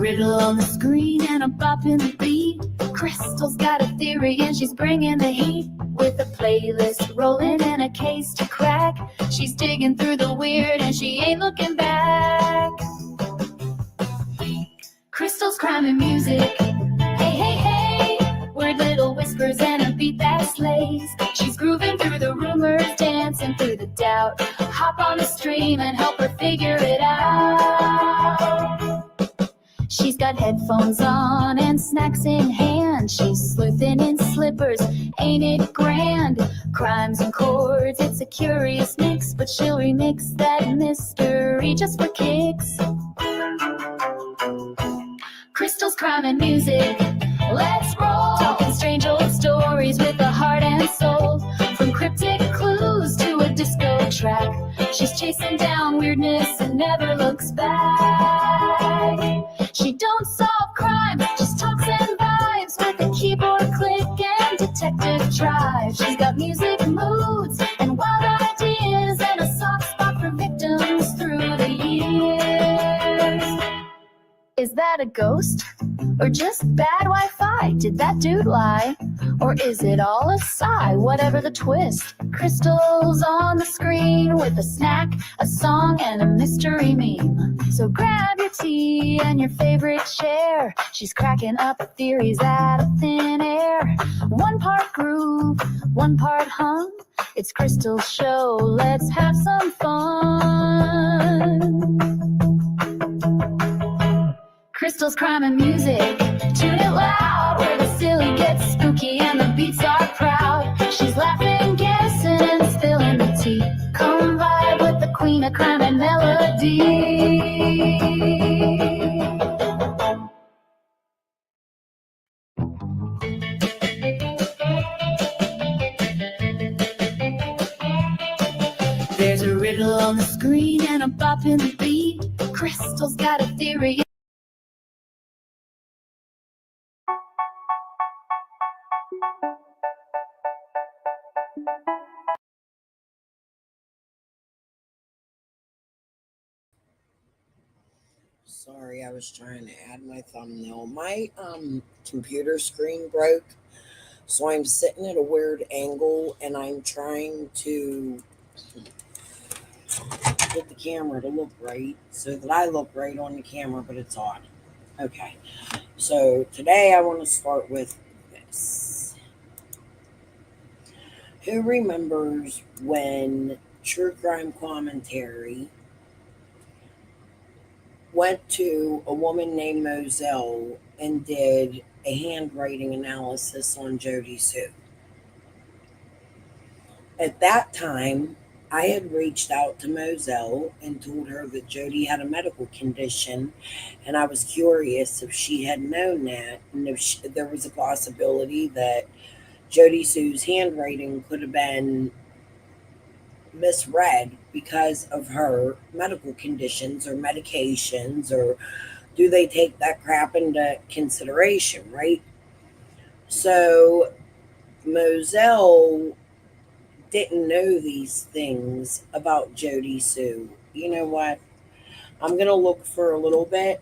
riddle on the screen and a bop in the beat. Crystal's got a theory and she's bringing the heat. With a playlist rolling and a case to crack, she's digging through the weird and she ain't looking back. Crystal's crime and music. Hey, hey, hey. Word little whispers and a beat that slays. She's grooving through the rumors, dancing through the doubt. Hop on the stream and help her figure it out. She's got headphones on and snacks in hand. She's sleuthing in slippers, ain't it grand? Crimes and chords, it's a curious mix, but she'll remix that mystery just for kicks. Crystal's crime and music, let's roll. Talking strange old stories with a heart and soul. From cryptic clues to a disco track, she's chasing down weirdness and never looks back. She don't solve crimes, just talks and vibes with a keyboard click and detective drive. She's got music moods and wild ideas and a soft spot for victims through the years. Is that a ghost? Or just bad Wi-Fi? Did that dude lie? Or is it all a sigh? Whatever the twist, Crystal's on the screen with a snack, a song, and a mystery meme. So grab your tea and your favorite chair. She's cracking up theories out of thin air. One part groove, one part hum. It's Crystal's show, let's have some fun. Crystal's crime and music, tune it loud, where the silly gets spooky and the beats are proud. She's laughing, guessing, and spilling the tea. Come vibe with the queen of crime and melody. There's a riddle on the screen and a bop in the beat. Crystal's got a theory. Sorry, I was trying to add my thumbnail. My computer screen broke, so I'm sitting at a weird angle and I'm trying to get the camera to look right so that I look right on the camera, but it's odd. Okay, so today I want to start with this. Who remembers when True Crime Commentary went to a woman named Moselle and did a handwriting analysis on Jody Sue? At that time, I had reached out to Moselle and told her that Jody had a medical condition, and I was curious if she had known that and if there was a possibility that Jody Sue's handwriting could have been misread because of her medical conditions or medications, or do they take that crap into consideration, right? So Moselle didn't know these things about Jody Sue. You know what? I'm going to look for a little bit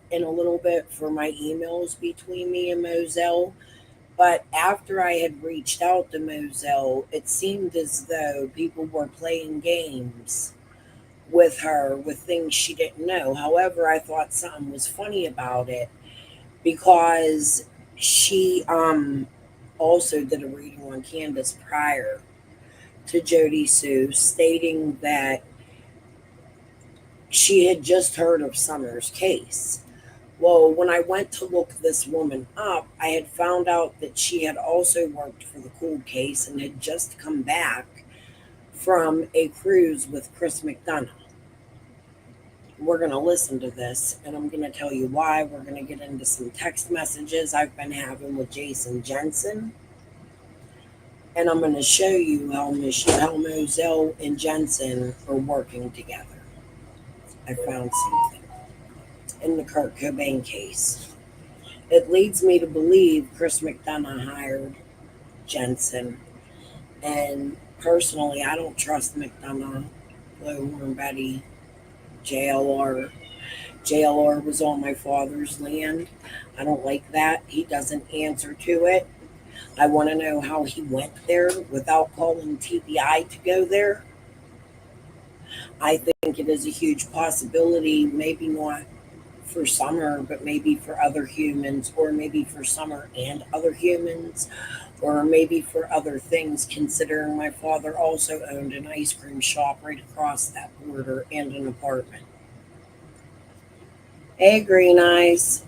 for my emails between me and Moselle. But after I had reached out to Moselle, it seemed as though people were playing games with her with things she didn't know. However, I thought something was funny about it because she also did a reading on Candace prior to Jody Sue, stating that she had just heard of Summer's case. Well, when I went to look this woman up, I had found out that she had also worked for the cold case and had just come back from a cruise with Chris McDonough. We're going to listen to this, and I'm going to tell you why. We're going to get into some text messages I've been having with Jason Jensen, and I'm going to show you how Moselle and Jensen are working together. I found something in the Kurt Cobain case. It leads me to believe Chris McDonough hired Jensen, and personally, I don't trust McDonough, Blowhorn Betty, JLR. JLR was on my father's land. I don't like that. He doesn't answer to it. I want to know how he went there without calling TBI to go there. I think it is a huge possibility, maybe not for Summer, but maybe for other humans, or maybe for Summer and other humans, or maybe for other things, considering my father also owned an ice cream shop right across that border and an apartment. Hey, Green Eyes.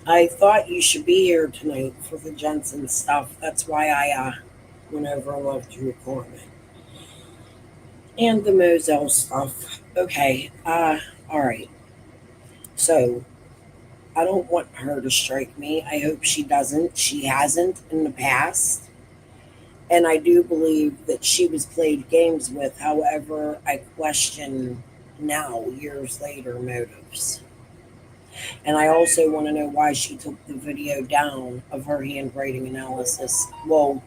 I thought you should be here tonight for the Jensen stuff. That's why I went over and left you a comment. And the Moselle stuff. Okay, all right. So, I don't want her to strike me. I hope she doesn't. She hasn't in the past. And I do believe that she was played games with. However, I question now, years later, motives. And I also want to know why she took the video down of her handwriting analysis. Well,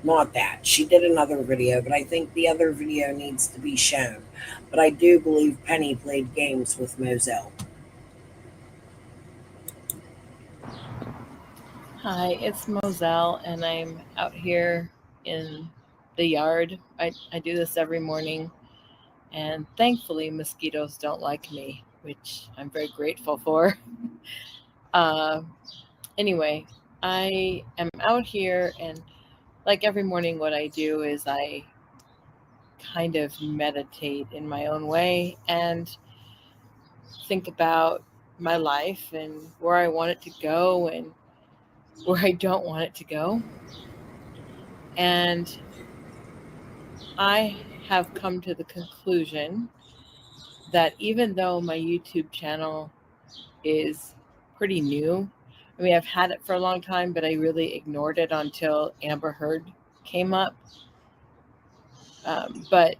not that. She did another video, but I think the other video needs to be shown. But I do believe Penny played games with Moselle. Hi, it's Moselle, and I'm out here in the yard. I do this every morning, and thankfully, mosquitoes don't like me, which I'm very grateful for. Uh, anyway, I am out here, and like every morning, what I do is I kind of meditate in my own way and think about my life and where I want it to go and where I don't want it to go. And I have come to the conclusion that even though my YouTube channel is pretty new, I mean, I've had it for a long time, but I really ignored it until Amber Heard came up. But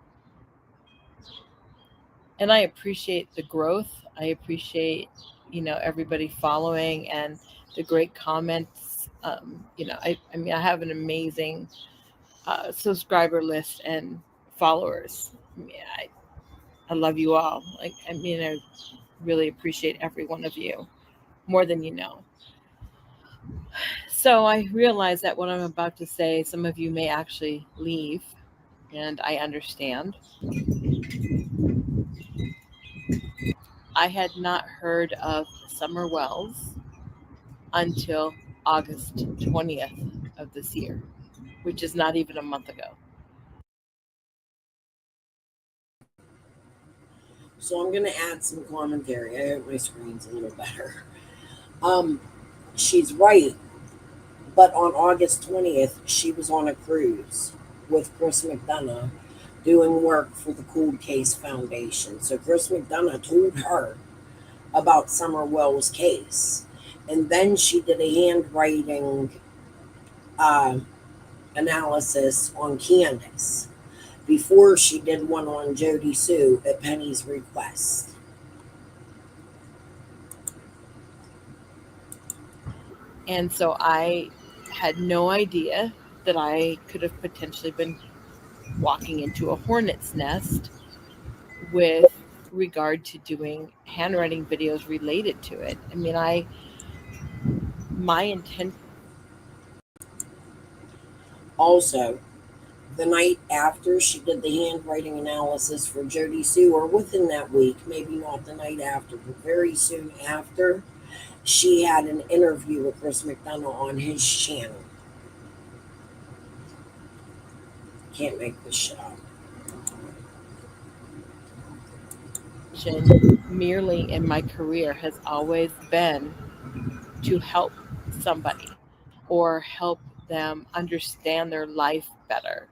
and I appreciate the growth. I appreciate, everybody following and the great comments. I mean, I have an amazing subscriber list and followers. I mean, I love you all. I really appreciate every one of you more than you know. So I realize that what I'm about to say, some of you may actually leave, and I understand. I had not heard of Summer Wells until August 20th of this year, which is not even a month ago. So I'm going to add some commentary. I hope my screen's a little better. Um, she's right, but on August 20th, she was on a cruise with Chris McDonough doing work for the Cold Case Foundation. So Chris McDonough told her about Summer Wells' case. And then she did a handwriting uh, analysis on Candace before she did one on Jody Sue at Penny's request. And so I had no idea that I could have potentially been walking into a hornet's nest with regard to doing handwriting videos related to it. I mean, my intent. Also, the night after she did the handwriting analysis for Jody Sue, or within that week, maybe not the night after, but very soon after, she had an interview with Chris McDonough on his channel. Can't make this shit up. Merely in my career has always been to help somebody or help them understand their life better,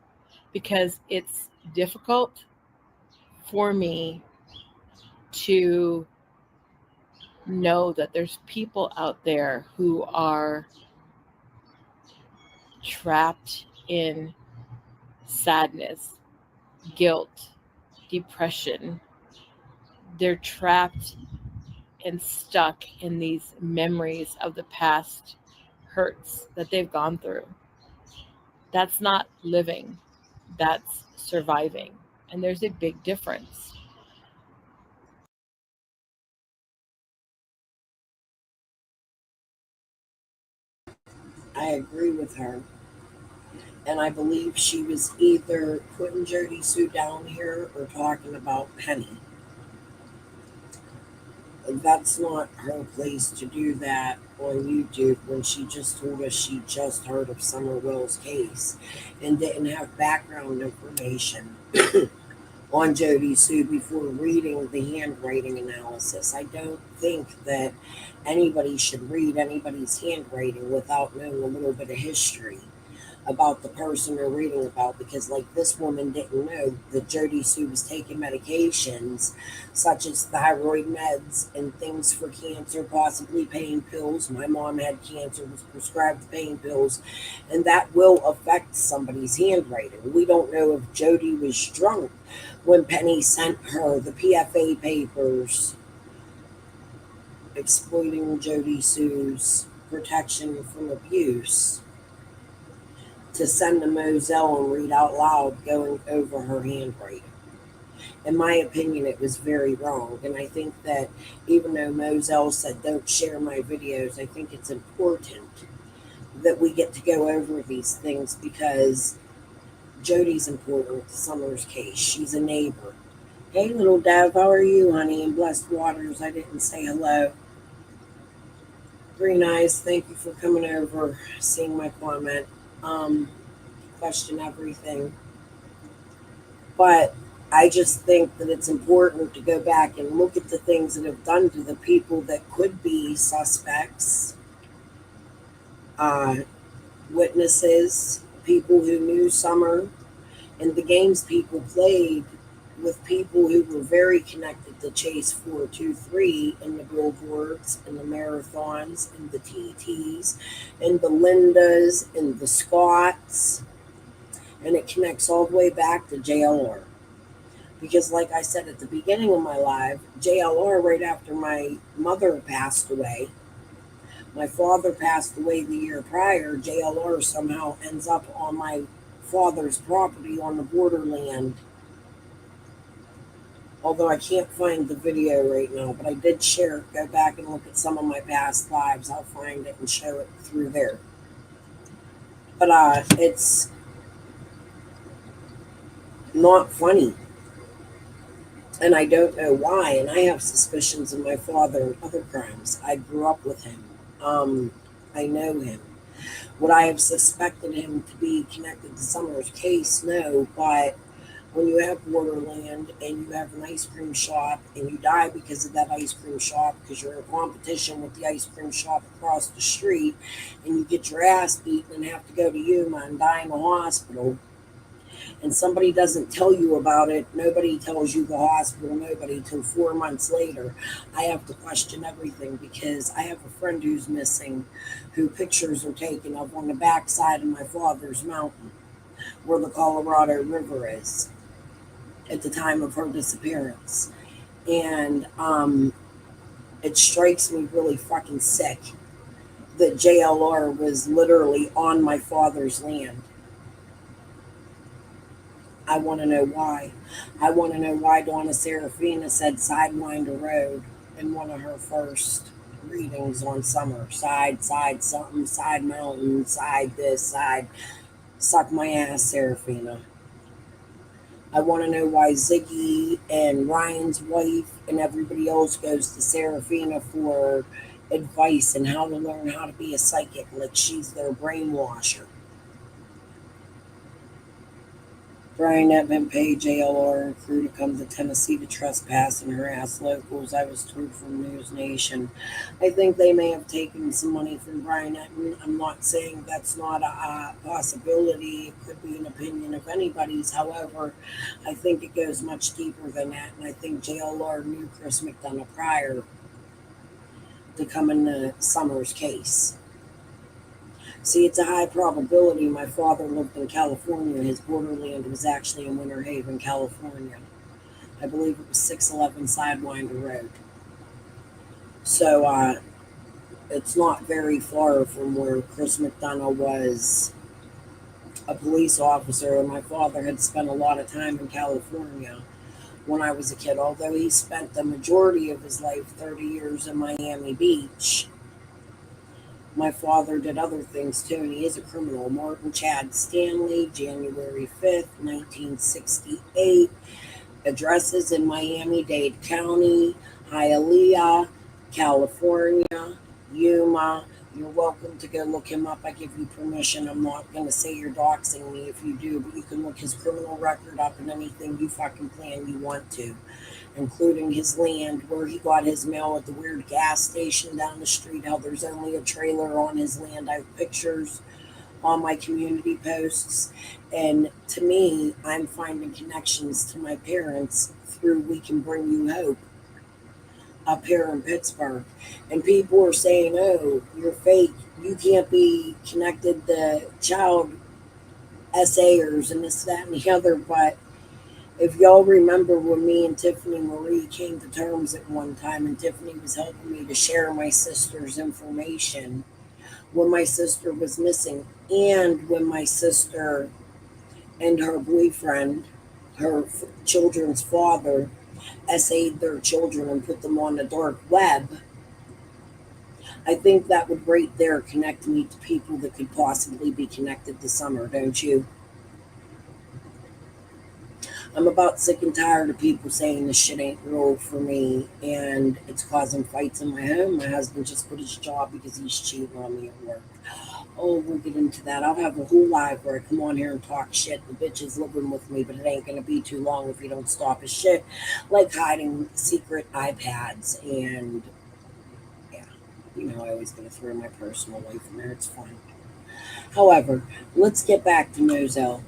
because it's difficult for me to know that there's people out there who are trapped in sadness, guilt, depression. They're trapped and stuck in these memories of the past hurts that they've gone through. That's not living, that's surviving. And there's a big difference. I agree with her. And I believe she was either putting Jody Sue down here or talking about Penny. That's not her place to do that on YouTube when she just told us she just heard of Summer Will's case and didn't have background information on Jody Sue before reading the handwriting analysis. I don't think that anybody should read anybody's handwriting without knowing a little bit of history about the person they're reading about, because like this woman didn't know that Jody Sue was taking medications such as thyroid meds and things for cancer, possibly pain pills. My mom had cancer, was prescribed pain pills, and that will affect somebody's handwriting. We don't know if Jody was drunk when Penny sent her the PFA papers exploiting Jody Sue's protection from abuse to send to Moselle and read out loud going over her handwriting. In my opinion, it was very wrong. And I think that even though Moselle said don't share my videos, I think it's important that we get to go over these things because Jody's important to Summer's case. She's a neighbor. Hey, little Dev, how are you, honey? And blessed waters. I didn't say hello. Green eyes, thank you for coming over, seeing my comment. Question everything. But I just think that it's important to go back and look at the things that have done to the people that could be suspects, witnesses, people who knew Summer, and the games people played with people who were very connected to Chase 423 and the billboards and the marathons and the TTs and the Lindas and the Scotts. And it connects all the way back to JLR. Because like I said at the beginning of my live, JLR, right after my mother passed away, my father passed away the year prior, JLR somehow ends up on my father's property on the borderland. Although I can't find the video right now, but I did share it. Go back and look at some of my past lives. I'll find it and show it through there. But it's not funny. And I don't know why. And I have suspicions of my father and other crimes. I grew up with him. I know him. Would I have suspected him to be connected to Summer's case? No, but when you have borderland and you have an ice cream shop and you die because of that ice cream shop because you're in competition with the ice cream shop across the street and you get your ass beaten and have to go to Yuma and die in a hospital and somebody doesn't tell you about it, nobody tells you the hospital, nobody, till 4 months later, I have to question everything because I have a friend who's missing who pictures are taken of on the backside of my father's mountain where the Colorado River is at the time of her disappearance. And it strikes me really fucking sick that JLR was literally on my father's land. I want to know why. I want to know why Donna Serafina said Sidewinder Road in one of her first readings on Summer. Side, something, side mountain, side this, side. Suck my ass, Serafina. I want to know why Ziggy and Ryan's wife and everybody else goes to Serafina for advice and how to learn how to be a psychic, like she's their brainwasher. Brian Edmund paid JLR and crew to come to Tennessee to trespass and harass locals. I was told from News Nation. I think they may have taken some money from Brian Edmund. I'm not saying that's not a possibility. It could be an opinion of anybody's. However, I think it goes much deeper than that. And I think JLR knew Chris McDonough prior to come into Summer's case. See, it's a high probability my father lived in California. His borderland was actually in Winter Haven, California. I believe it was 611 Sidewinder Road. So it's not very far from where Chris McDonough was a police officer. And my father had spent a lot of time in California when I was a kid, although he spent the majority of his life, 30 years, in Miami Beach. My father did other things too, and he is a criminal. Martin Chad Stanley, January 5th, 1968. Addresses in Miami-Dade County, Hialeah, California, Yuma. You're welcome to go look him up. I give you permission. I'm not going to say you're doxing me if you do, but you can look his criminal record up and anything you fucking plan you want to, including his land, where he got his mail at the weird gas station down the street, how there's only a trailer on his land. I have pictures on my community posts. And to me, I'm finding connections to my parents through We Can Bring You Hope up here in Pittsburgh. And people are saying, oh, you're fake. You can't be connected to child essayers and this, that, and the other. But if y'all remember when me and Tiffany Marie came to terms at one time, and Tiffany was helping me to share my sister's information when my sister was missing, and when my sister and her boyfriend, her children's father, essayed their children and put them on the dark web, I think that would right there connect me to people that could possibly be connected to Summer, don't you? I'm about sick and tired of people saying this shit ain't real for me and it's causing fights in my home. My husband just quit his job because he's cheating on me at work. Oh, we'll get into that. I'll have a whole live where I come on here and talk shit. The bitch is living with me, but it ain't going to be too long if you don't stop his shit. Like hiding secret iPads and, yeah, you know, I always going to throw my personal life in there. It's fun. However, let's get back to Moselle.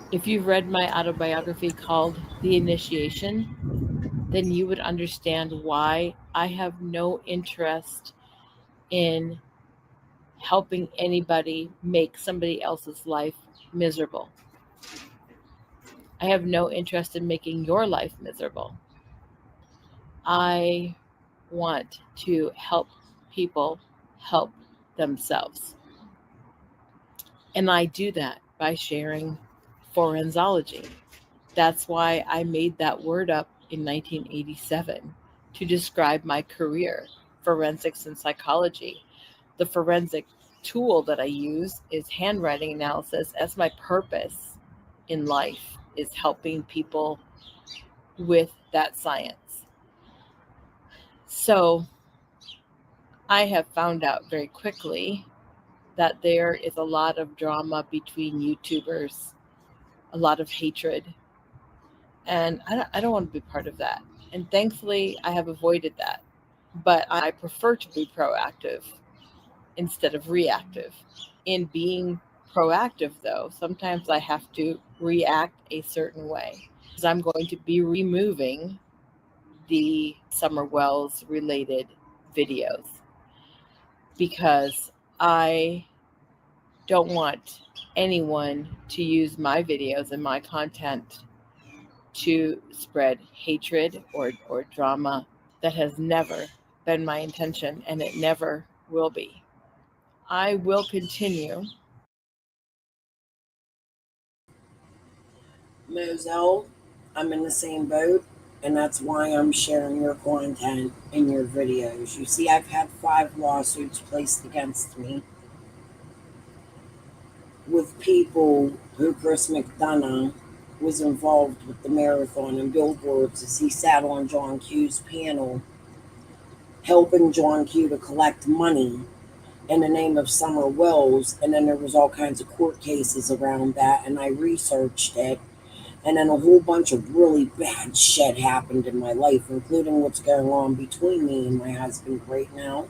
If you've read my autobiography called The Initiation, then you would understand why I have no interest in helping anybody make somebody else's life miserable. I have no interest in making your life miserable. I want to help people help themselves. And I do that by sharing forensology. That's why I made that word up in 1987 to describe my career, forensics and psychology. The forensic tool that I use is handwriting analysis, as my purpose in life is helping people with that science. So I have found out very quickly that there is a lot of drama between YouTubers, a lot of hatred, and I don't want to be part of that. And thankfully, I have avoided that. But I prefer to be proactive instead of reactive. In being proactive, though, sometimes I have to react a certain way. I'm going to be removing the Summer Wells related videos because I don't want anyone to use my videos and my content to spread hatred or drama. That has never been my intention, and it never will be. I will continue. Moselle, I'm in the same boat, and that's why I'm sharing your content in your videos. You see, I've had 5 lawsuits placed against me with people who Chris McDonough was involved with the marathon and billboards as he sat on John Q's panel helping John Q to collect money in the name of Summer Wells. And then there was all kinds of court cases around that, and I researched it. And then a whole bunch of really bad shit happened in my life, including what's going on between me and my husband right now.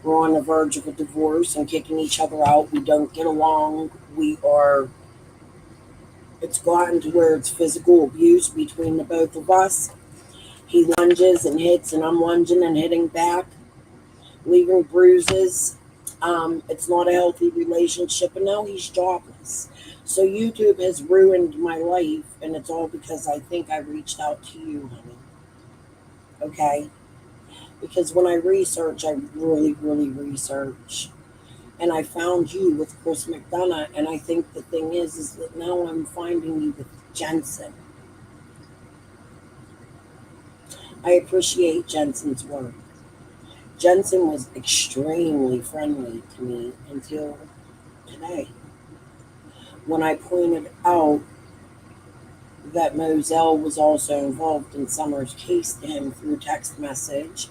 We're on the verge of a divorce and kicking each other out. We don't get along. It's gotten to where it's physical abuse between the both of us. He lunges and hits, and I'm lunging and hitting back, leaving bruises. It's not a healthy relationship, and now he's jobless. So YouTube has ruined my life, and it's all because I think I reached out to you, honey. Okay? Because when I research, I really, really research. And I found you with Chris McDonough, and I think the thing is that now I'm finding you with Jensen. I appreciate Jensen's work. Jensen was extremely friendly to me until today when I pointed out that Moselle was also involved in Summer's case to him through text message,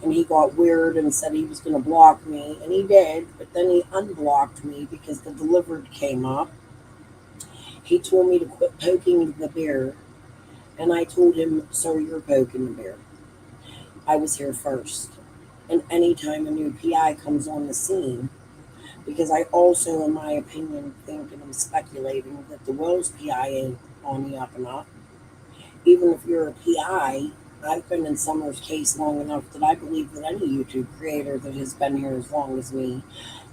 and he got weird and said he was going to block me, and he did, but then he unblocked me because the delivered came up. He told me to quit poking the bear, and I told him, "Sir, you're poking the bear. I was here first." And anytime a new PI comes on the scene, because I also, in my opinion, think, and I'm speculating, that the Wells PI ain't on the up and up. Even if you're a PI, I've been in Summer's case long enough that I believe that any YouTube creator that has been here as long as me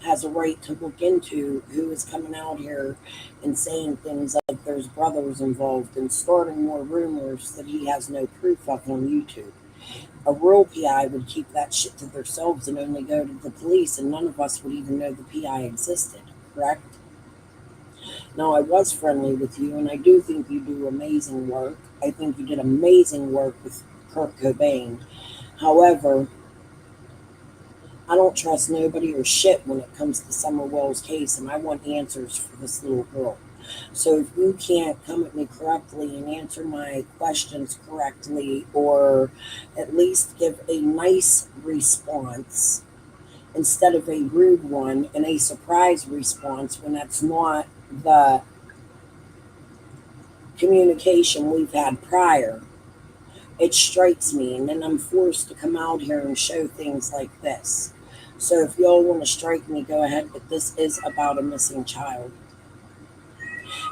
has a right to look into who is coming out here and saying things like there's brothers involved and starting more rumors that he has no proof of on YouTube. A real PI would keep that shit to themselves and only go to the police, and none of us would even know the PI existed, correct? Now, I was friendly with you, and I do think you do amazing work. I think you did amazing work with Kurt Cobain. However, I don't trust nobody or shit when it comes to Summer Wells' case, and I want answers for this little girl. So if you can't come at me correctly and answer my questions correctly, or at least give a nice response instead of a rude one and a surprise response when that's not the communication we've had prior, it strikes me, and then I'm forced to come out here and show things like this. So if y'all want to strike me, go ahead, but this is about a missing child.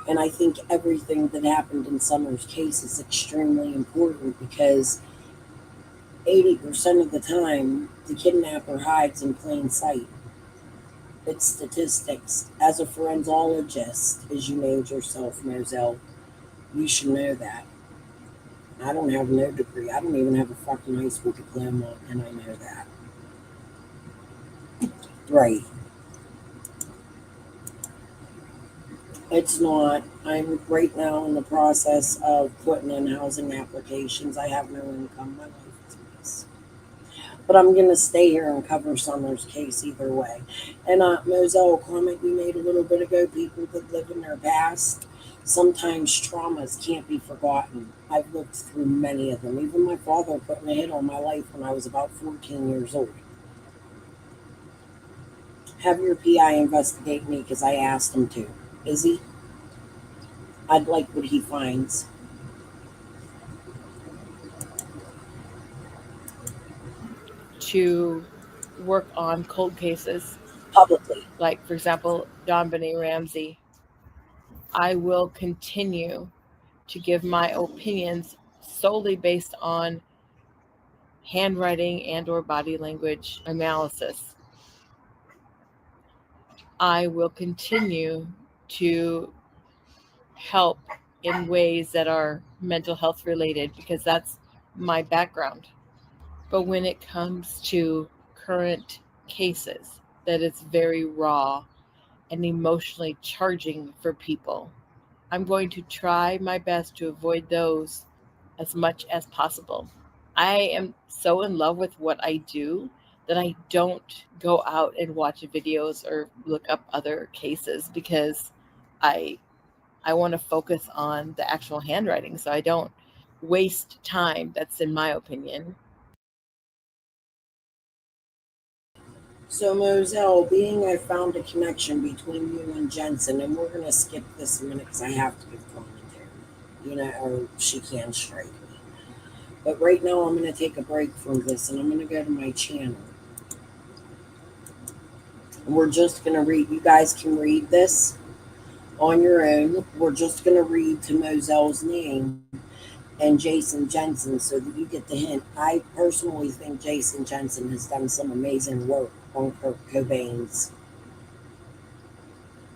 And I think everything that happened in Summer's case is extremely important because 80% of the time, the kidnapper hides in plain sight. It's statistics. As a forensologist, as you named yourself, Moselle, you should know that. I don't have no degree. I don't even have a fucking high school diploma, and I know that. Right. It's not. I'm right now in the process of putting in housing applications. I have no income. My life is a mess. But I'm going to stay here and cover Summer's case either way. And Moselle, a comment you made a little bit ago, people that live in their past, sometimes traumas can't be forgotten. I've looked through many of them. Even my father putting a hit on my life when I was about 14 years old. Have your PI investigate me because I asked him to. Is he? I'd like what he finds. To work on cold cases, Publicly. like, for example, Don Benet Ramsey. I will continue to give my opinions solely based on handwriting and or body language analysis. I will continue to help in ways that are mental health related because that's my background. But when it comes to current cases, that it's very raw and emotionally charging for people, I'm going to try my best to avoid those as much as possible. I am so in love with what I do that I don't go out and watch videos or look up other cases because I I want to focus on the actual handwriting so I don't waste time. That's in my opinion. So, Moselle, being I found a connection between you and Jensen, and we're going to skip this a minute because I have to give commentary, or she can strike me. But right now, I'm going to take a break from this and I'm going to go to my channel. And we're just going to read, you guys can read this on your own. We're just going to read to Moselle's name and Jason Jensen so that you get the hint. I personally think Jason Jensen has done some amazing work on Kurt Cobain's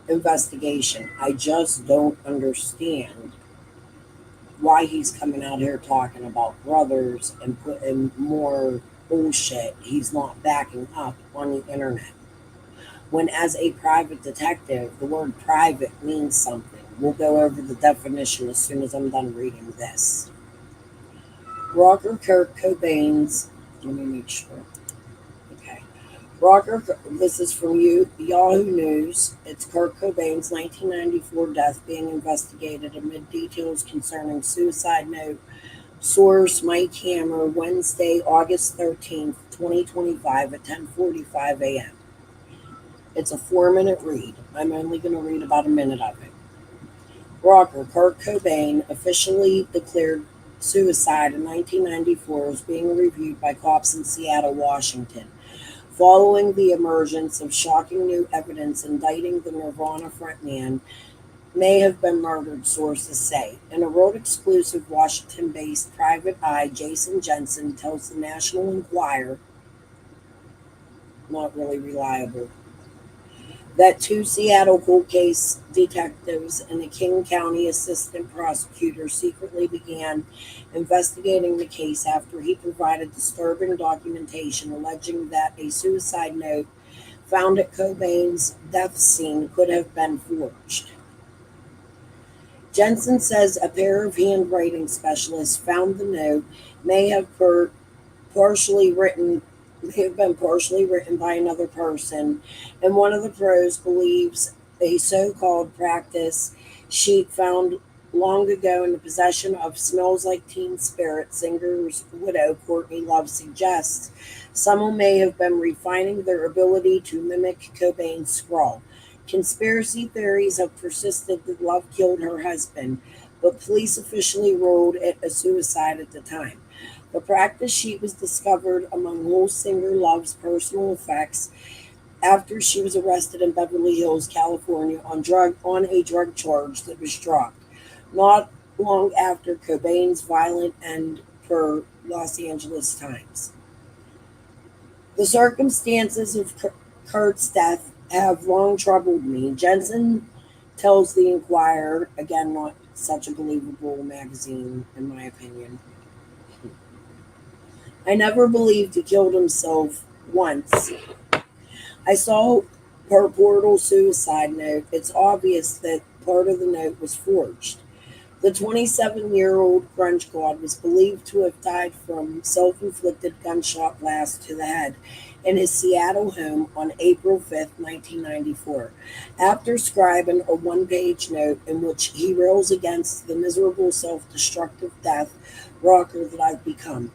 investigation. I just don't understand why he's coming out here talking about brothers and putting more bullshit he's not backing up on the internet. When, as a private detective, the word private means something. We'll go over the definition as soon as I'm done reading this. Rocker Kurt Cobain's. Let me make sure. Okay. Rocker, this is from Yahoo News. It's Kurt Cobain's 1994 death being investigated amid details concerning suicide note. Source Mike Hammer, Wednesday, August 13th, 2025 at 10:45 a.m. It's a 4-minute read. I'm only going to read about a minute of it. Rocker Kurt Cobain officially declared suicide in 1994 is being reviewed by cops in Seattle, Washington, following the emergence of shocking new evidence indicting the Nirvana frontman may have been murdered, sources say. In a world exclusive Washington based private eye, Jason Jensen tells the National Enquirer, not really reliable, that two Seattle cold case detectives and a King County assistant prosecutor secretly began investigating the case after he provided disturbing documentation alleging that a suicide note found at Cobain's death scene could have been forged. Jensen says a pair of handwriting specialists found the note may have partially written may have been partially written by another person, and one of the pros believes a so-called practice sheet found long ago in the possession of Smells Like Teen Spirit singer's widow Courtney Love suggests someone may have been refining their ability to mimic Cobain's scrawl. Conspiracy theories have persisted that Love killed her husband, but police officially ruled it a suicide at the time. The practice sheet was discovered among Wolf singer Love's personal effects after she was arrested in Beverly Hills, California on a drug charge that was dropped, not long after Cobain's violent end, per Los Angeles Times. The circumstances of Kurt's death have long troubled me. Jensen tells the Enquirer, again, not such a believable magazine, in my opinion. I never believed he killed himself once. I saw her portal suicide note. It's obvious that part of the note was forged. The 27-year-old grunge god was believed to have died from self-inflicted gunshot blast to the head in his Seattle home on April 5, 1994, after scribing a one-page note in which he rails against the miserable self-destructive death rocker that I've become.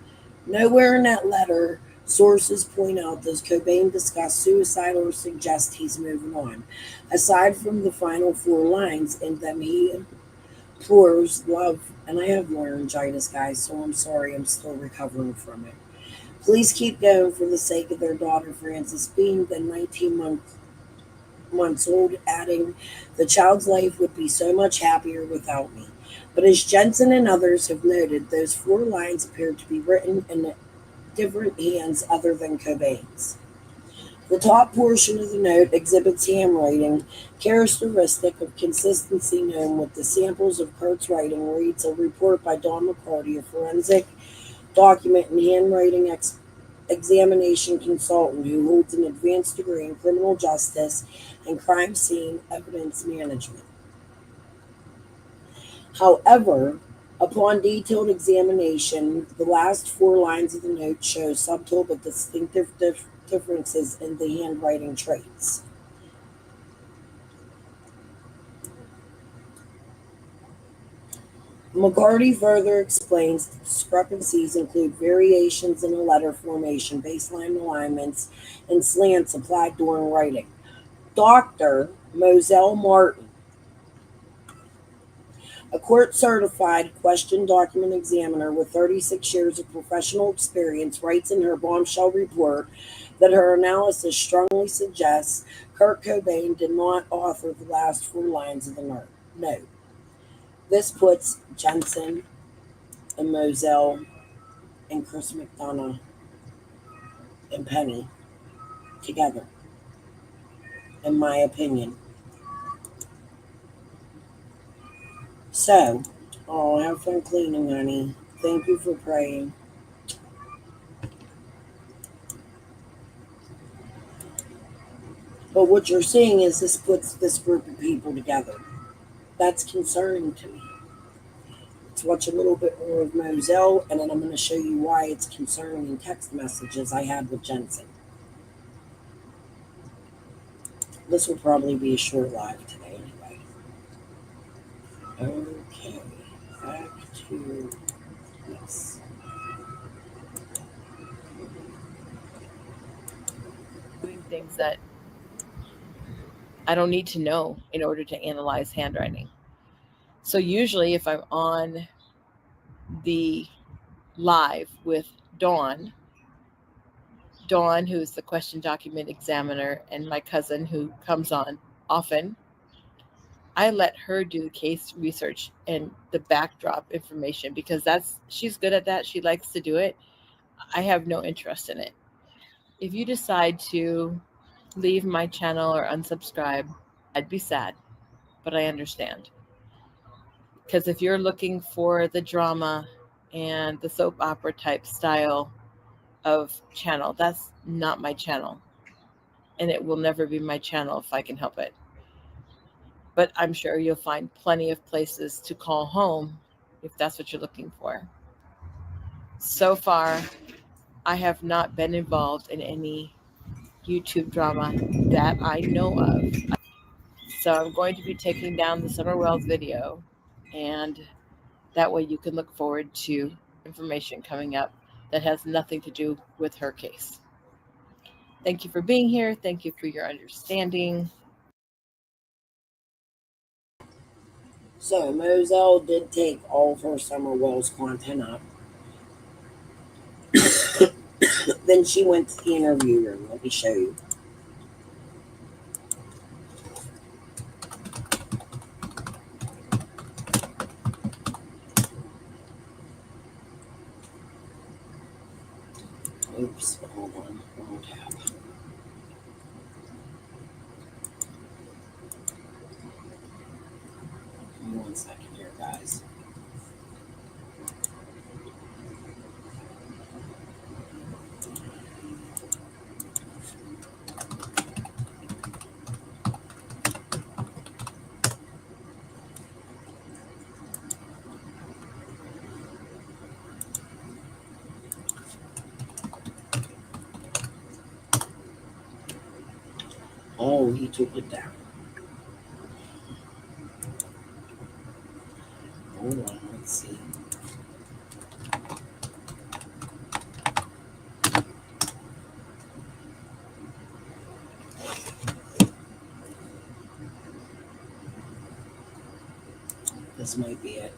Nowhere in that letter, sources point out, does Cobain discuss suicide or suggest he's moving on. Aside from the final 4 lines in them, he implores Love, and I have laryngitis, guys, so I'm sorry, I'm still recovering from it. Please keep going for the sake of their daughter, Frances, being the 19 months old, adding, the child's life would be so much happier without me. But as Jensen and others have noted, those 4 lines appear to be written in different hands other than Cobain's. The top portion of the note exhibits handwriting, characteristic of consistency known with the samples of Kurt's writing, reads a report by Don McCarty, a forensic document and handwriting examination consultant who holds an advanced degree in criminal justice and crime scene evidence management. However, upon detailed examination, the last 4 lines of the note show subtle but distinctive differences in the handwriting traits. McCarty further explains that discrepancies include variations in the letter formation, baseline alignments, and slants applied during writing. Dr. Moselle Martin, a court-certified question document examiner with 36 years of professional experience, writes in her bombshell report that her analysis strongly suggests Kurt Cobain did not author the last 4 lines of the note. This puts Jensen and Moselle and Chris McDonough and Penny together, in my opinion. So, have fun cleaning, honey. Thank you for praying. But what you're seeing is this puts this group of people together. That's concerning to me. let's watch a little bit more of Moselle, and then I'm going to show you why it's concerning text messages I had with Jensen. This will probably be a short live today anyway. Okay, back to this. Doing things that I don't need to know in order to analyze handwriting. So usually if I'm on the live with Dawn, who's the question document examiner, and my cousin who comes on often, I let her do the case research and the backdrop information because she's good at that. She likes to do it. I have no interest in it. If you decide to leave my channel or unsubscribe, I'd be sad, but I understand. Because if you're looking for the drama and the soap opera type style of channel, that's not my channel. And it will never be my channel if I can help it. But I'm sure you'll find plenty of places to call home if that's what you're looking for. So far, I have not been involved in any YouTube drama that I know of. So I'm going to be taking down the Summer Wells video, and that way you can look forward to information coming up that has nothing to do with her case. Thank you for being here. Thank you for your understanding. So Moselle did take all of her Summer Wells content up. Then she went to the interview room. Let me show you. Oops, hold on, wrong tab. Give me 1 second here, guys. Oh, he took it down. Hold on, let's see. This might be it.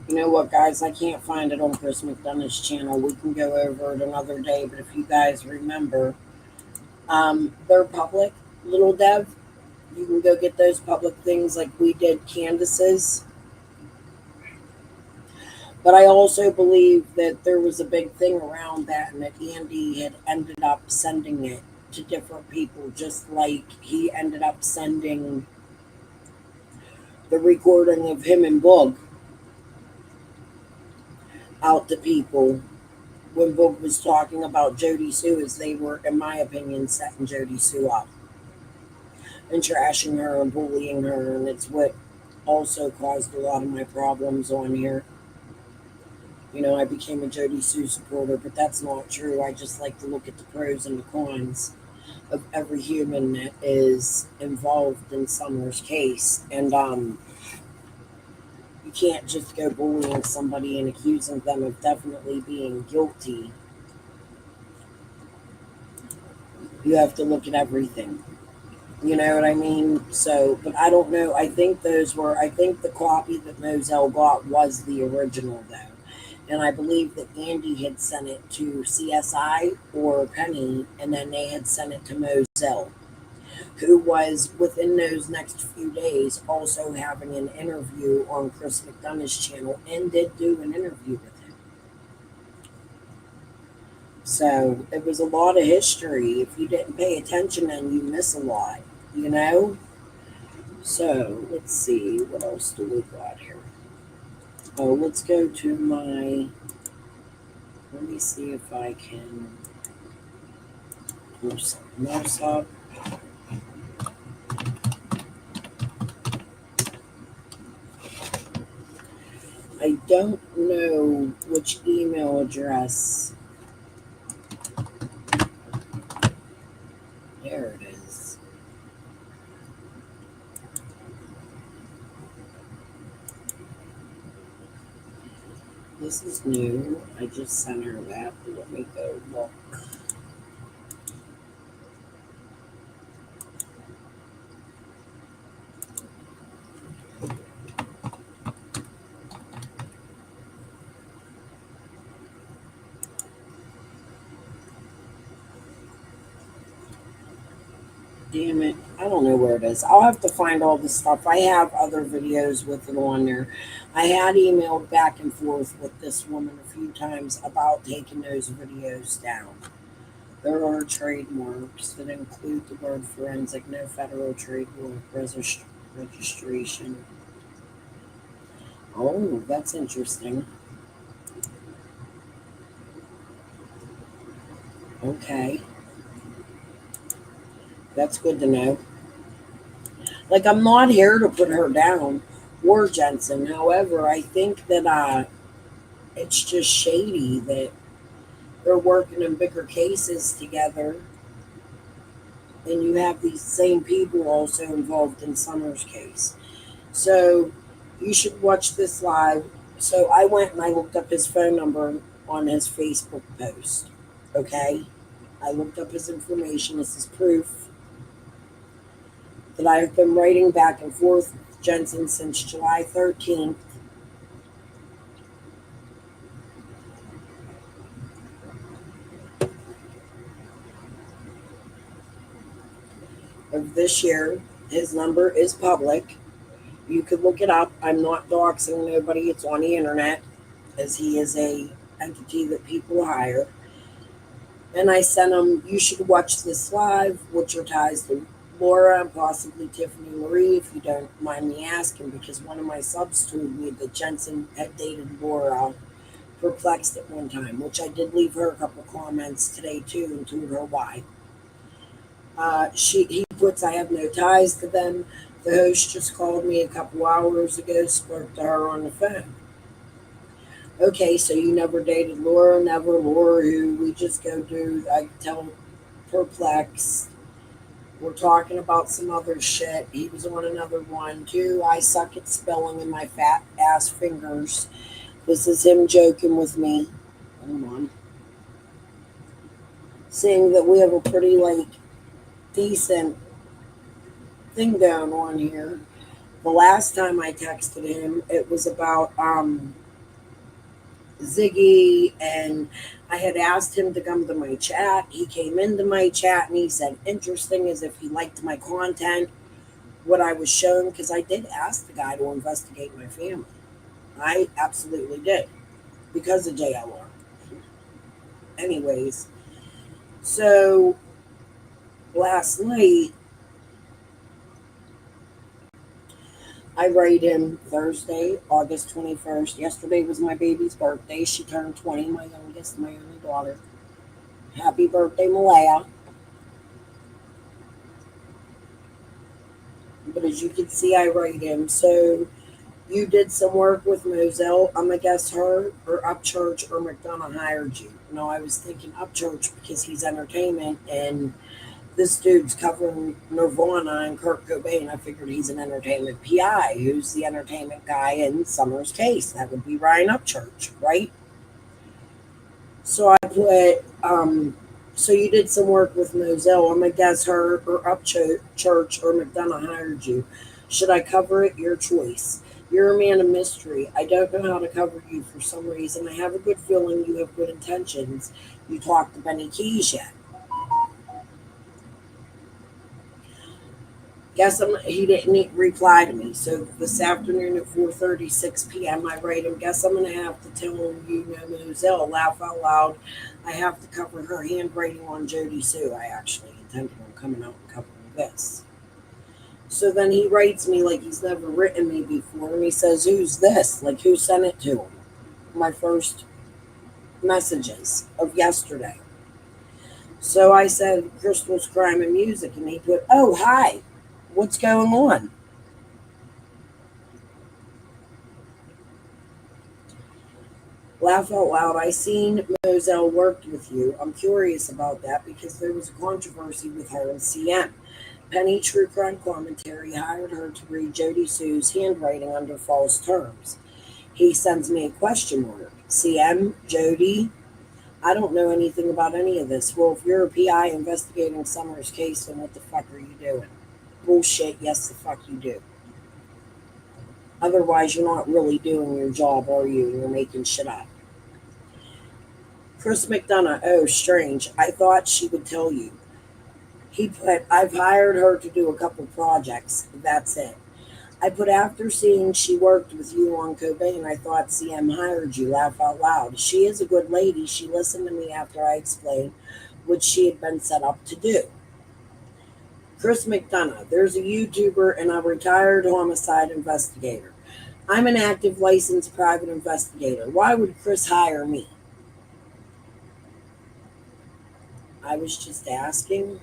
You know what, guys? I can't find it on Chris McDonough's channel. We can go over it another day, but if you guys remember, they're public, Little Dev. You can go get those public things like we did Candace's. But I also believe that there was a big thing around that and that Andy had ended up sending it to different people, just like he ended up sending the recording of him and Boog out to people when Boog was talking about Jody Sue, as they were, in my opinion, setting Jody Sue up and trashing her and bullying her, and it's what also caused a lot of my problems on here. You know, I became a Jody Sue supporter, but that's not true. I just like to look at the pros and the cons of every human that is involved in Summer's case. And you can't just go bullying somebody and accusing them of definitely being guilty. You have to look at everything. You know what I mean? So, but I don't know. I think the copy that Moselle got was the original, though. And I believe that Andy had sent it to CSI or Penny, and then they had sent it to Moselle. who was within those next few days also having an interview on Chris McDonough's channel and did do an interview with him. So it was a lot of history. If you didn't pay attention, then you miss a lot, you know? So let's see, what else do we got here? Oh, let's go to my, let me see if I can pull something else up. I don't know which email address. There it is. This is new. I just sent her that. Let me go look. Damn it. I don't know where it is. I'll have to find all the stuff. I have other videos with it on there. I had emailed back and forth with this woman a few times about taking those videos down. There are trademarks that include the word forensic, no federal trademark registration. Oh, that's interesting. Okay. That's good to know. Like, I'm not here to put her down or Jensen. However, I think that it's just shady that they're working in bigger cases together, and you have these same people also involved in Summer's case. So you should watch this live. So I went and I looked up his phone number on his Facebook post. Okay? I looked up his information. This is proof that I've been writing back and forth with Jensen since July 13th. Of this year. His number is public. You could look it up. I'm not doxing nobody. It's on the internet, as he is a entity that people hire. And I sent him, you should watch this live, which are ties to Laura and possibly Tiffany Marie, if you don't mind me asking, because one of my subs told me that Jensen had dated Laura Perplexed at one time, which I did leave her a couple comments today too and told her why. He puts, I have no ties to them. The host just called me a couple hours ago, spoke to her on the phone. Okay, so you never dated Laura, never Laura, who we just go do, I tell Perplexed. We're talking about some other shit. He was on another one too. I suck at spelling in my fat ass fingers. This is him joking with me. Hold on. Saying that we have a pretty, like, decent thing going on here. The last time I texted him, it was about Ziggy, and I had asked him to come to my chat. He came into my chat and he said, interesting, as if he liked my content, what I was showing, because I did ask the guy to investigate my family. I absolutely did, because of JLR. Anyways, so last night, I write him Thursday, August 21st. Yesterday was my baby's birthday. She turned 20, my youngest, my only daughter. Happy birthday, Malaya. But as you can see, I write him. So you did some work with Moselle. I'm going to guess her or Upchurch or McDonough hired you. No, I was thinking Upchurch because he's entertainment, and this dude's covering Nirvana and Kurt Cobain. I figured he's an entertainment PI. Who's the entertainment guy in Summer's case? That would be Ryan Upchurch, right? So I put, so you did some work with Moselle. I'm going to guess her or Upchurch or McDonough hired you. Should I cover it? Your choice. You're a man of mystery. I don't know how to cover you for some reason. I have a good feeling you have good intentions. You talked to Benny Keys yet? He didn't reply to me. So this afternoon at 4:36 p.m., I write him. Guess I'm gonna have to tell him you know Moselle. Laugh out loud. I have to cover her handwriting on Jody Sue. I actually intended on coming out and covering this. So then he writes me like he's never written me before, and he says, "Who's this? Like who sent it to him?" My first messages of yesterday. So I said, "Crystal's Crime and Music," and he put, "Oh hi, what's going on?" Laugh out loud. I seen Moselle worked with you. I'm curious about that because there was a controversy with her and CM. Penny True Crime Commentary hired her to read Jody Sue's handwriting under false terms. He sends me a question mark. CM, Jody, I don't know anything about any of this. Well, if you're a PI investigating Summer's case, then what the fuck are you doing? Bullshit, yes, the fuck you do. Otherwise, you're not really doing your job, are you? You're making shit up. Chris McDonough, oh, strange. I thought she would tell you. He put, I've hired her to do a couple projects. That's it. I put, after seeing she worked with you on Cobain, I thought CM hired you. Laugh out loud. She is a good lady. She listened to me after I explained what she had been set up to do. Chris McDonough, there's a YouTuber and a retired homicide investigator. I'm an active licensed private investigator. Why would Chris hire me? I was just asking.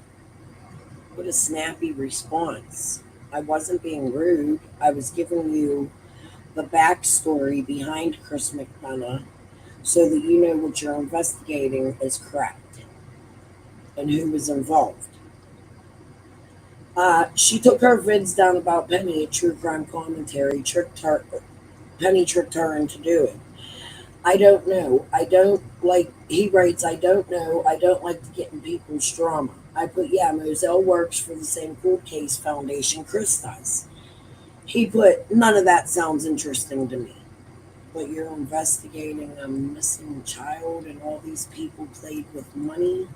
What a snappy response. I wasn't being rude. I was giving you the backstory behind Chris McDonough so that you know what you're investigating is correct and who was involved. She took her vids down about Penny at True Crime Commentary. Penny tricked her into doing. I don't know. I don't like, he writes, I don't know. I don't like to get in people's drama. I put, yeah, Moselle works for the same cold case foundation Chris does. He put, none of that sounds interesting to me. But you're investigating a missing child and all these people played with money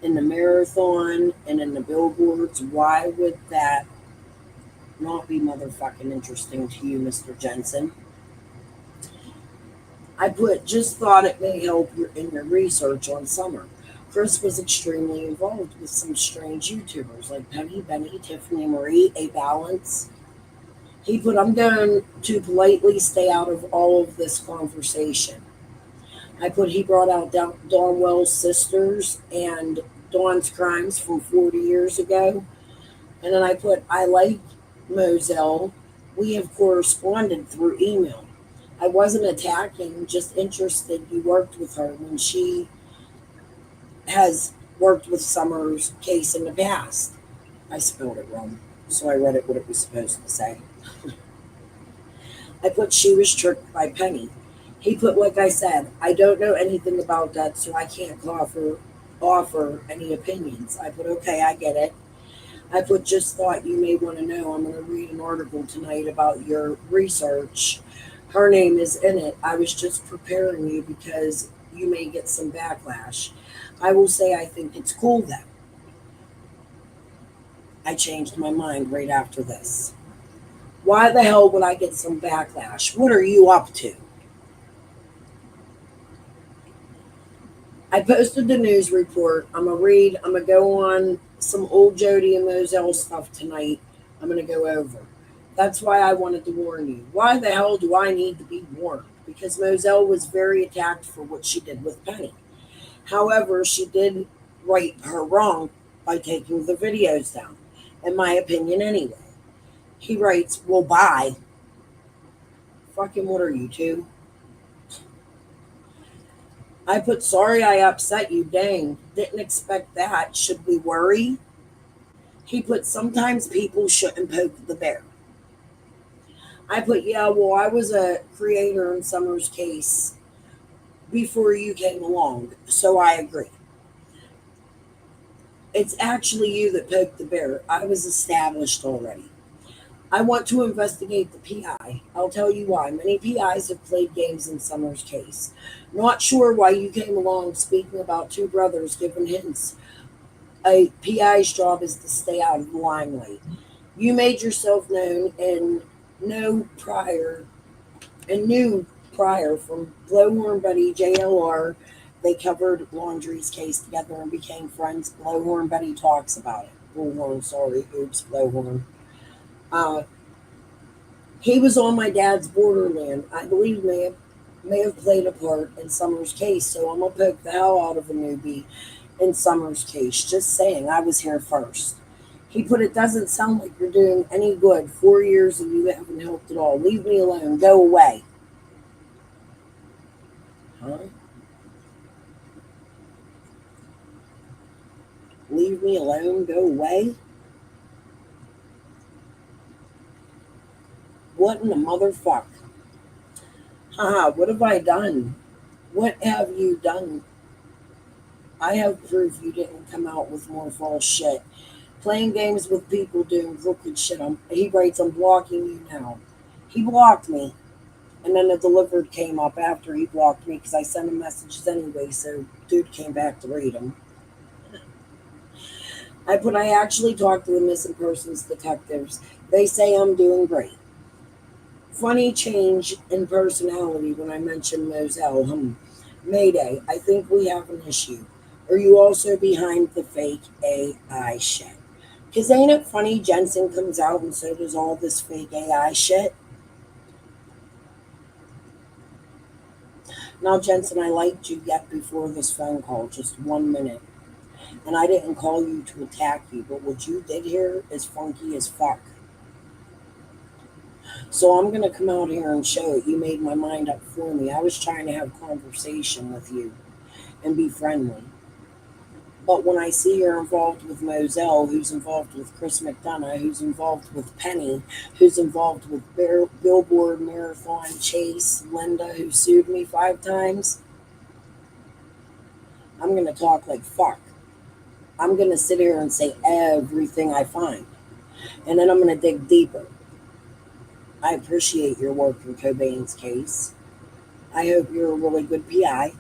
in the marathon and in the billboards. Why would that not be motherfucking interesting to you, Mr. Jensen? I put, just thought it may help in your research on Summer. Chris was extremely involved with some strange YouTubers like Penny, Benny, Tiffany Marie, A Balance. He put, I'm going to politely stay out of all of this conversation. I put, he brought out Dawnwell's sisters and Dawn's crimes from 40 years ago. And then I put, I like Moselle. We have corresponded through email. I wasn't attacking, just interested you worked with her when she has worked with Summer's case in the past. I spelled it wrong, so I read it what it was supposed to say. I put, she was tricked by Penny. He put, like I said, I don't know anything about that, so I can't offer any opinions. I put, okay, I get it. I put, just thought you may want to know. I'm going to read an article tonight about your research. Her name is in it. I was just preparing you because you may get some backlash. I will say I think it's cool then. I changed my mind right after this. Why the hell would I get some backlash? What are you up to? I posted the news report. I'm going to go on some old Jody and Moselle stuff tonight. I'm going to go over. That's why I wanted to warn you. Why the hell do I need to be warned? Because Moselle was very attacked for what she did with Penny. However, she did right her wrong by taking the videos down, in my opinion anyway. He writes, well, bye. Fucking what are you two? I put, sorry I upset you, dang. Didn't expect that. Should we worry? He put, sometimes people shouldn't poke the bear. I put, yeah, well, I was a creator in Summer's case before you came along, so I agree. It's actually you that poked the bear. I was established already. I want to investigate the PI. I'll tell you why. Many PIs have played games in Summer's case. Not sure why you came along speaking about two brothers giving hints A PI's job is to stay out of the limelight. You made yourself known and know prior and knew prior from Blowhorn Buddy JLR. They covered Laundry's case together and became friends. Blowhorn Buddy talks about it. Bullhorn, sorry, oops, Blowhorn. Uh, he was on my dad's borderland. I believe may have played a part in Summer's case, so I'm gonna poke the hell out of a newbie in Summer's case. Just saying, I was here first. He put, it doesn't sound like you're doing any good. 4 years and you haven't helped at all. Leave me alone. Go away. Huh? Leave me alone. Go away? What in the motherfuck? Haha, what have I done? What have you done? I have proof you didn't come out with more false shit. Playing games with people doing crooked shit. He writes, I'm blocking you now. He blocked me. And then the delivered came up after he blocked me because I sent him messages anyway, so dude came back to read them. I put, I actually talked to the missing persons detectives. They say I'm doing great. Funny change in personality when I mentioned Moselle. Mayday, I think we have an issue. Are you also behind the fake AI shit? Because ain't it funny Jensen comes out and so does all this fake AI shit? Now, Jensen, I liked you yet before this phone call, just 1 minute. And I didn't call you to attack you, but what you did here is funky as fuck. So I'm going to come out here and show it. You made my mind up for me. I was trying to have conversation with you and be friendly. But when I see you're involved with Moselle, who's involved with Chris McDonough, who's involved with Penny, who's involved with Billboard, Marathon, Chase, Linda, who sued me 5 times, I'm going to talk like fuck. I'm going to sit here and say everything I find. And then I'm going to dig deeper. I appreciate your work in Cobain's case. I hope you're a really good PI.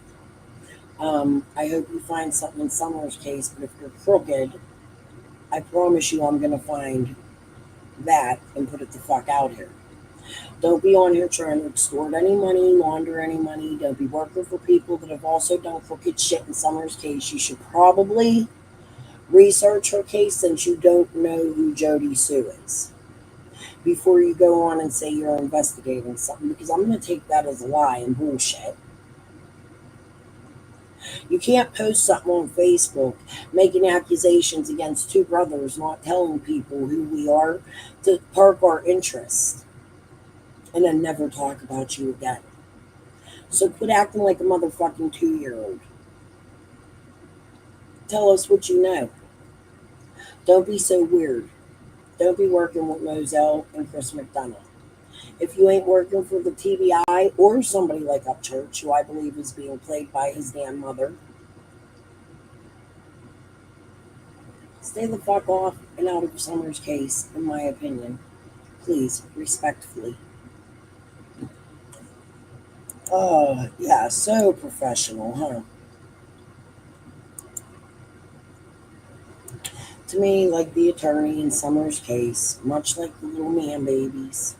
I hope you find something in Summer's case, but if you're crooked, I promise you I'm going to find that and put it the fuck out here. Don't be on here trying to extort any money, launder any money. Don't be working for people that have also done crooked shit in Summer's case. You should probably research her case since you don't know who Jody Sue is before you go on and say you're investigating something, because I'm going to take that as a lie and bullshit. You can't post something on Facebook making accusations against 2 brothers, not telling people who we are, to park our interest, and then never talk about you again. So quit acting like a motherfucking 2-year-old. Tell us what you know. Don't be so weird. Don't be working with Moselle and Chris McDonough. If you ain't working for the TBI or somebody like Upchurch, who I believe is being played by his damn mother, stay the fuck off and out of Summer's case, in my opinion. Please, respectfully. Oh, yeah, so professional, huh? To me, like the attorney in Summer's case, much like the little man babies.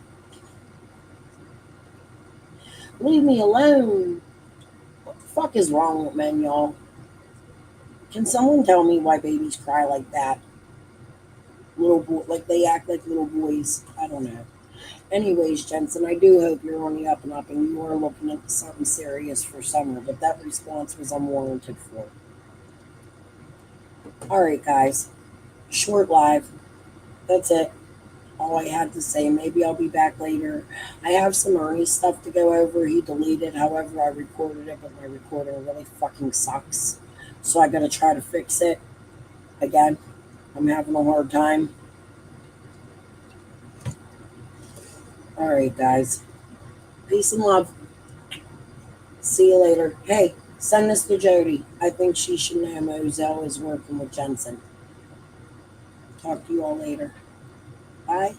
Leave me alone. What the fuck is wrong with men, y'all? Can someone tell me why babies cry like that? Little boy, like they act like little boys. I don't know. Anyways, Jensen, I do hope you're on the up and up and you are looking into something serious for Summer, but that response was unwarranted for. Alright, guys. Short live. That's it. All I had to say. Maybe I'll be back later. I have some Ernie stuff to go over. He deleted, however, I recorded it, but my recording really fucking sucks. So I gotta try to fix it. Again, I'm having a hard time. Alright, guys. Peace and love. See you later. Hey, send this to Jody. I think she should know Moselle is working with Jensen. Talk to you all later. Bye.